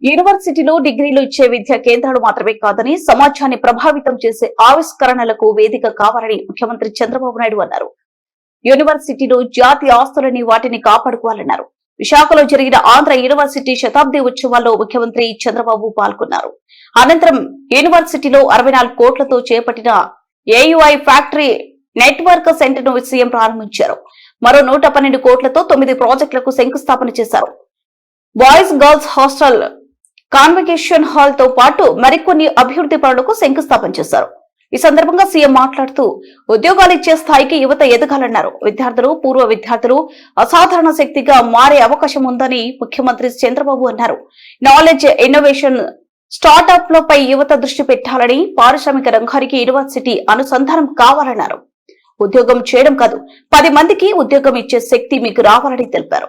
యూనివర్సిటీలో డిగ్రీలు ఇచ్చే విద్యా కేంద్రాలు మాత్రమే కాదని సమాజాన్ని ప్రభావితం చేసే ఆవిష్కరణలకు వేదిక కావాలని ముఖ్యమంత్రి చంద్రబాబు నాయుడు అన్నారు. యూనివర్సిటీలో జాతీయ ఆస్తులని వాటిని కాపాడుకోవాలన్నారు. విశాఖలో జరిగిన ఆంధ్ర యూనివర్సిటీ శతాబ్ది ఉత్సవాల్లో ముఖ్యమంత్రి చంద్రబాబు పాల్గొన్నారు. అనంతరం యూనివర్సిటీలో 64 కోట్లతో చేపట్టిన ఏయుఐ ఫ్యాక్టరీ నెట్వర్క్ సెంటర్ ను సీఎం ప్రారంభించారు. మరో 112 కోట్లతో 9 ప్రాజెక్టులకు శంకుస్థాపన చేశారు. Boys girls hostel, convocation hall తో పాటు మరికొన్ని అభివృద్ధి పనులకు శంకుస్థాపన చేశారు. ఈ సందర్భంగా సీఎం మాట్లాడుతూ ఉద్యోగాలు ఇచ్చే స్థాయికి యువత ఎదగాలన్నారు. విద్యార్థులు, పూర్వ విద్యార్థులు అసాధారణ శక్తిగా మారే అవకాశం ఉందని ముఖ్యమంత్రి చంద్రబాబు అన్నారు. నాలెడ్జ్, ఇన్నోవేషన్, స్టార్టప్ లపై యువత దృష్టి పెట్టాలని, పారిశ్రామిక రంగానికి యూనివర్సిటీ అనుసంధానం కావాలన్నారు. ఉద్యోగం చేయడం కాదు, 10 మందికి ఉద్యోగం ఇచ్చే శక్తి మీకు రావాలని తెలిపారు.